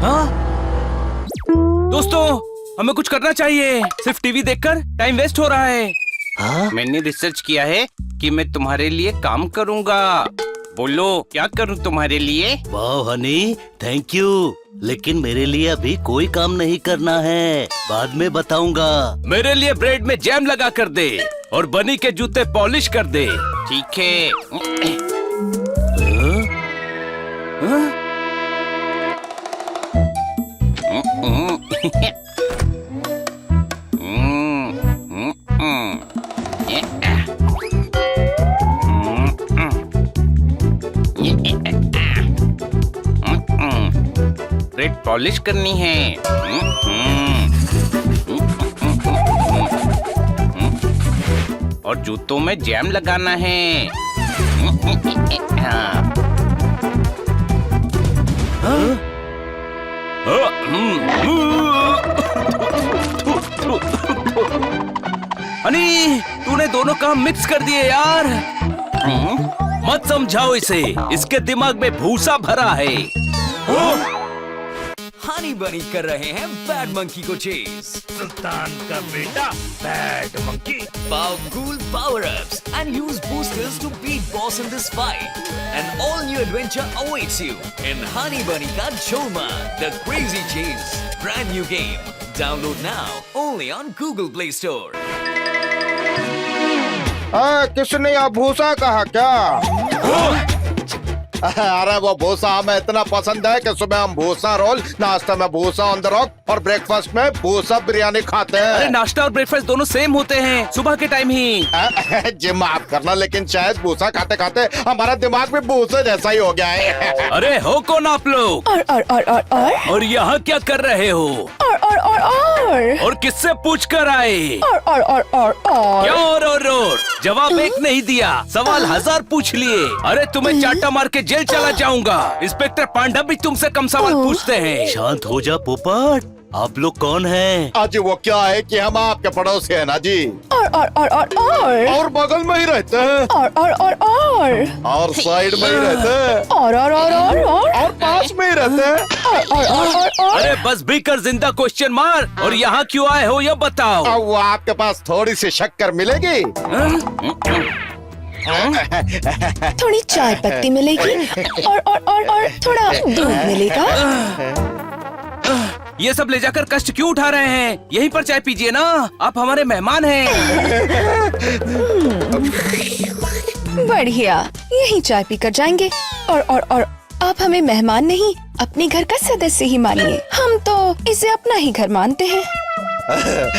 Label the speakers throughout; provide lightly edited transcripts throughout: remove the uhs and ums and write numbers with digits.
Speaker 1: हाँ? दोस्तों, हमें कुछ करना चाहिए। सिर्फ टीवी देखकर टाइम वेस्ट हो रहा है।
Speaker 2: हाँ?
Speaker 1: मैंने रिसर्च किया है कि मैं तुम्हारे लिए काम करूँगा। बोलो, क्या करूँ तुम्हारे लिए?
Speaker 2: वाह हनी, थैंक यू। लेकिन मेरे लिए अभी कोई काम नहीं करना है, बाद में बताऊंगा।
Speaker 1: मेरे लिए ब्रेड में जैम लगा कर दे और बनी के जूते पॉलिश कर दे। ठीक है। हाँ? ब्रेड पॉलिश करनी है। और जूतों में जैम लगाना है। हनी, तूने दोनों काम मिक्स कर दिए यार। मत समझाओ इसे, इसके दिमाग में भूसा भरा है।
Speaker 3: हनी बनी कर रहे हैं बैड मंकी को चेज।
Speaker 4: सुल्तान का बेटा bad monkey.
Speaker 3: Powerful power-ups and use boosters to beat boss in this fight. An all-new adventure awaits you in Honey Bunny Ka Choma, the Crazy Chase. Brand new game. Download now only on Google Play Store.
Speaker 5: किसने यह भूसा कहा क्या? अरे वो भूसा हमें इतना पसंद है कि सुबह हम भूसा रोल, नाश्ता में भूसा ऑन द रॉक और ब्रेकफास्ट में भूसा बिरयानी खाते हैं।
Speaker 1: अरे नाश्ता और ब्रेकफास्ट दोनों सेम होते हैं, सुबह के टाइम ही।
Speaker 5: जी माफ करना, लेकिन शायद भूसा खाते खाते हमारा दिमाग भी भूसे जैसा ही हो गया है।
Speaker 1: अरे हो कौन आप लोग? और यहाँ क्या कर रहे हो? और किससे पूछ कर आए? क्या और? जवाब एक नहीं दिया, सवाल 1000 पूछ लिए। अरे तुम्हें चाटा मार के जेल चला जाऊंगा। इंस्पेक्टर पांडा भी तुमसे कम सवाल पूछते हैं।
Speaker 2: शांत हो जा पोपट, आप लोग कौन हैं?
Speaker 5: आज वो क्या है कि हम आपके पड़ोसी हैं ना जी। और बगल में ही रहते हैं। और साइड में ही रहते हैं। और पास में ही रहते हैं।
Speaker 1: अरे बस भी कर, जिंदा क्वेश्चन मार। और यहाँ क्यों आए हो ये बताओ।
Speaker 5: अब वो आपके पास थोड़ी सी शक्कर मिलेगी?
Speaker 6: थोड़ी चाय पत्ती मिलेगी और थोड़ा दूध मिलेगा।
Speaker 1: ये सब ले जाकर कष्ट क्यों उठा रहे हैं? यहीं पर चाय पीजिए ना, आप हमारे मेहमान हैं।
Speaker 6: बढ़िया, यहीं चाय पीकर जाएंगे। और आप हमें मेहमान नहीं, अपने घर का सदस्य ही मानिए। हम तो इसे अपना ही घर मानते हैं।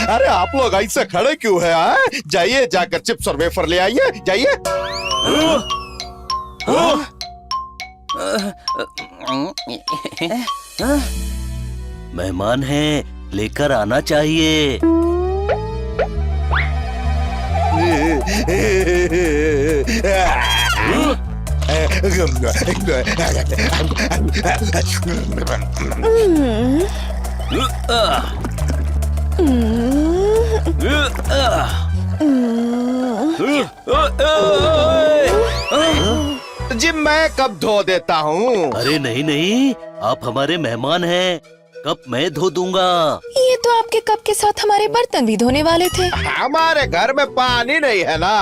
Speaker 5: अरे आप लोग ऐसे खड़े क्यों हैं? जाइए, जाकर चिप्स और वेफर ले आइए, जाइए।
Speaker 2: मेहमान हैं, लेकर आना चाहिए।
Speaker 5: जी मैं कब धो देता हूँ।
Speaker 2: अरे नहीं नहीं, आप हमारे मेहमान हैं, कप मैं धो दूंगा।
Speaker 6: ये तो आपके कप के साथ हमारे बर्तन भी धोने वाले थे।
Speaker 5: हमारे घर में पानी नहीं है ना।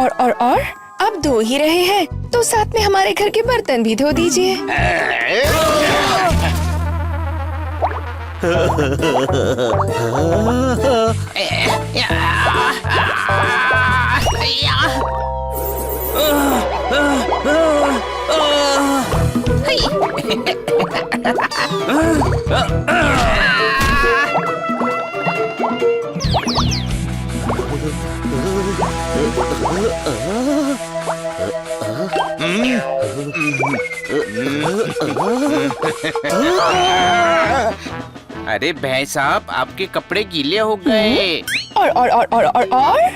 Speaker 6: और अब धो ही रहे हैं तो साथ में हमारे घर के बर्तन भी धो दीजिए।
Speaker 1: अरे भाई साहब, आपके कपड़े गीले हो गए।
Speaker 6: और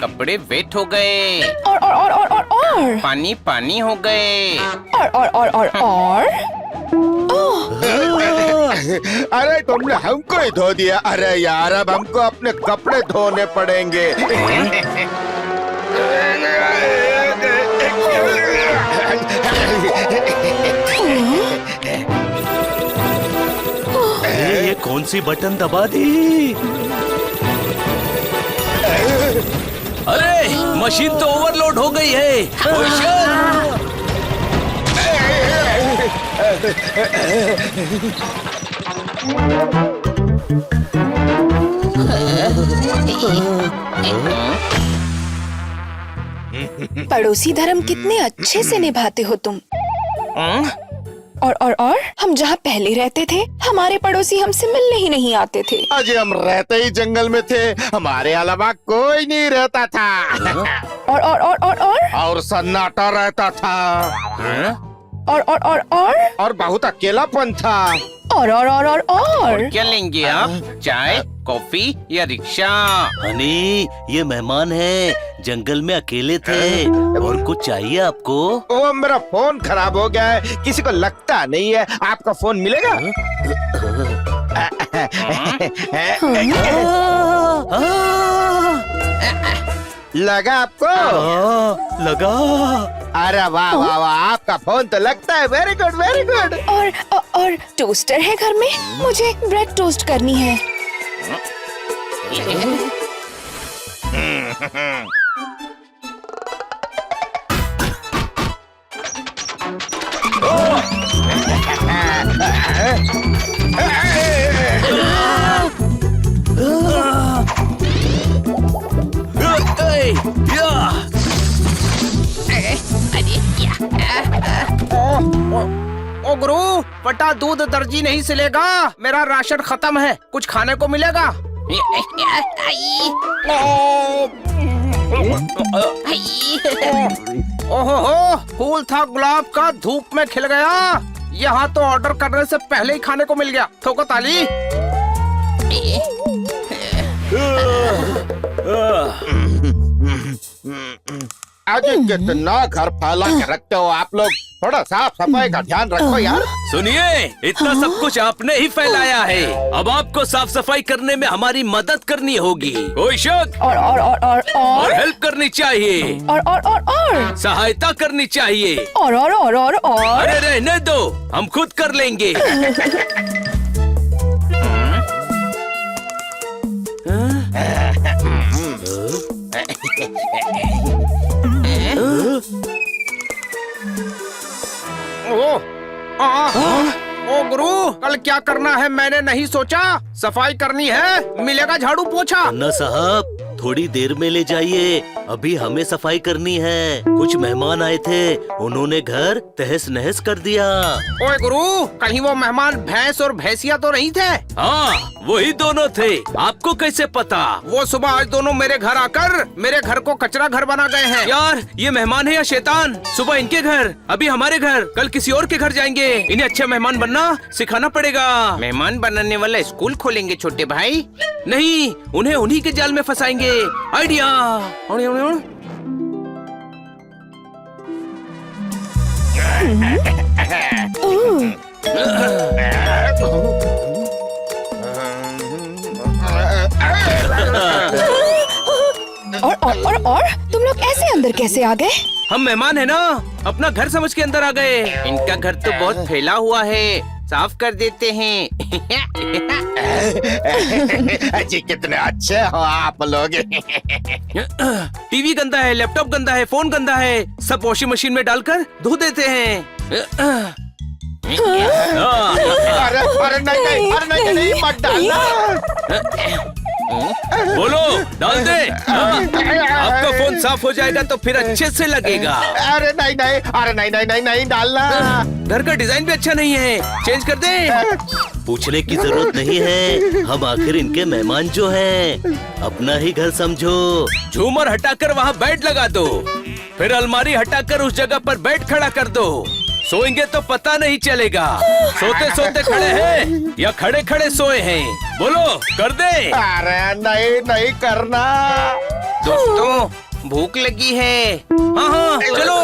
Speaker 1: कपड़े वेट हो गए।
Speaker 6: और
Speaker 1: पानी पानी हो गए।
Speaker 6: और
Speaker 5: अरे तुमने हमको ही धो दिया। अरे यार, अब हमको अपने कपड़े धोने पड़ेंगे।
Speaker 2: कौन सी बटन दबा दी?
Speaker 1: अरे मशीन तो ओवरलोड हो गई है। क्वेश्चन।
Speaker 6: पड़ोसी धर्म कितने अच्छे से निभाते हो तुम। और हम जहाँ पहले रहते थे हमारे पड़ोसी हमसे मिलने ही नहीं आते थे।
Speaker 5: अजय हम रहते ही जंगल में थे, हमारे अलावा कोई नहीं रहता था। और सन्नाटा रहता था। और बहुत अकेलापन था।
Speaker 6: और
Speaker 7: क्या लेंगे आप? चाय, कॉफी या रिक्शा?
Speaker 2: हनी, ये मेहमान है, जंगल में अकेले थे। और कुछ चाहिए आपको?
Speaker 5: वो मेरा फोन खराब हो गया है, किसी को लगता नहीं है। आपका फोन मिलेगा? लगा आपको?
Speaker 2: लगा।
Speaker 5: अरे वाह वाह वाह, आपका फोन तो लगता है। Very good very good.
Speaker 6: और टोस्टर है घर में, मुझे ब्रेड टोस्ट करनी है।
Speaker 7: ओ गुरु, फटा दूध दर्जी नहीं सिलेगा। मेरा राशन खत्म है, कुछ खाने को मिलेगा? ओहो, फूल था गुलाब का, धूप में खिल गया। यहाँ तो ऑर्डर करने से पहले ही खाने को मिल गया। ठोको ताली।
Speaker 5: अजय कितना घर फैला के रखते हो आप लोग, थोड़ा साफ सफाई का ध्यान रखो यार।
Speaker 1: सुनिए, इतना सब कुछ आपने ही फैलाया है, अब आपको साफ सफाई करने में हमारी मदद करनी होगी। कोई शक? और हेल्प करनी चाहिए।
Speaker 6: और
Speaker 1: सहायता करनी चाहिए।
Speaker 6: और
Speaker 1: अरे रहने दो, हम खुद कर लेंगे।
Speaker 7: ओ गुरु, कल क्या करना है मैंने नहीं सोचा। सफाई करनी है, मिलेगा झाड़ू पोछा।
Speaker 2: अन्ना साहब, थोड़ी देर में ले जाइए, अभी हमें सफाई करनी है। कुछ मेहमान आए थे, उन्होंने घर तहस नहस कर दिया।
Speaker 7: ओए गुरु, कहीं वो मेहमान भैंस और भैंसिया तो नहीं थे?
Speaker 1: हाँ, वही दोनों थे। आपको कैसे पता?
Speaker 7: वो सुबह आज दोनों मेरे घर आकर मेरे घर को कचरा घर बना गए हैं।
Speaker 1: यार, ये मेहमान है या शैतान? सुबह इनके घर, अभी हमारे घर, कल किसी और के घर जाएंगे। इन्हें अच्छे मेहमान बनना सिखाना पड़ेगा।
Speaker 7: मेहमान बनाने वाला स्कूल खोलेंगे छोटे भाई?
Speaker 1: नहीं, उन्हें उन्हीं के जाल में फंसाएंगे। आइडिया।
Speaker 6: और तुम लोग ऐसे अंदर कैसे आ गए?
Speaker 1: हम मेहमान है ना, अपना घर समझ के अंदर आ गए।
Speaker 7: इनका घर तो बहुत फैला हुआ है, साफ कर देते हैं।
Speaker 5: जी कितने अच्छे हो आप लोग।
Speaker 1: टीवी गंदा है, लैपटॉप गंदा है, फोन गंदा है, सब वॉशिंग मशीन में डालकर धो देते हैं।
Speaker 5: अरे नहीं, मत डालना।
Speaker 1: बोलो, डाल दे। आपका फोन साफ हो जाएगा तो फिर अच्छे से लगेगा।
Speaker 5: अरे नहीं डालना।
Speaker 1: घर का डिजाइन भी अच्छा नहीं है, चेंज कर दे।
Speaker 2: पूछने की जरूरत नहीं है, हम आखिर इनके मेहमान जो हैं, अपना ही घर समझो।
Speaker 1: झूमर हटाकर वहाँ बेड लगा दो, फिर अलमारी हटाकर उस जगह पर बेड खड़ा कर दो। सोएंगे तो पता नहीं चलेगा सोते सोते खड़े हैं या खड़े खड़े सोए हैं। बोलो, कर दे।
Speaker 5: अरे नहीं करना।
Speaker 7: दोस्तों, भूख लगी है।
Speaker 1: हाँ, चलो।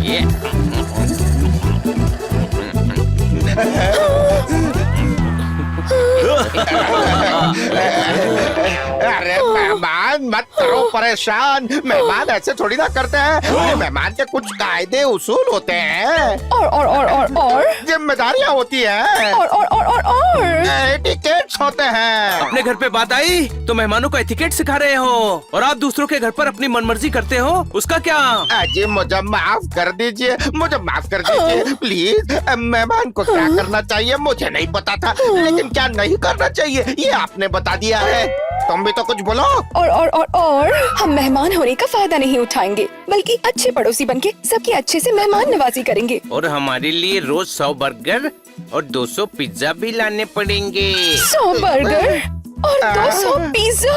Speaker 7: ये अरे मेहमान मत करो परेशान। मेहमान ऐसे थोड़ी ना करते हैं। मेहमान के कुछ कायदे उसूल होते हैं
Speaker 6: और
Speaker 7: जिम्मेदारियाँ होती हैं
Speaker 6: और
Speaker 7: एटिकेट्स होते हैं।
Speaker 1: अपने घर पे बात आई तो मेहमानों को एथिकेट सिखा रहे हो और आप दूसरों के घर पर अपनी मनमर्जी करते हो, उसका क्या?
Speaker 7: जी मुझे माफ कर दीजिए, मुझे माफ कर दीजिए प्लीज। मेहमान को क्या करना चाहिए मुझे नहीं पता था, लेकिन क्या नहीं करना चाहिए ये आपने बता दिया है। तुम भी तो कुछ बोलो।
Speaker 6: और हम मेहमान होने का फायदा नहीं उठाएंगे, बल्कि अच्छे पड़ोसी बनके सबकी अच्छे से मेहमान नवाजी करेंगे।
Speaker 7: और हमारे लिए रोज 100 बर्गर और 200 पिज्जा भी लाने पड़ेंगे।
Speaker 6: 100 बर्गर और 200 पिज्जा।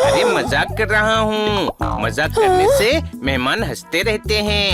Speaker 7: अरे मजाक कर रहा हूँ। मजाक करने से मेहमान हंसते रहते हैं।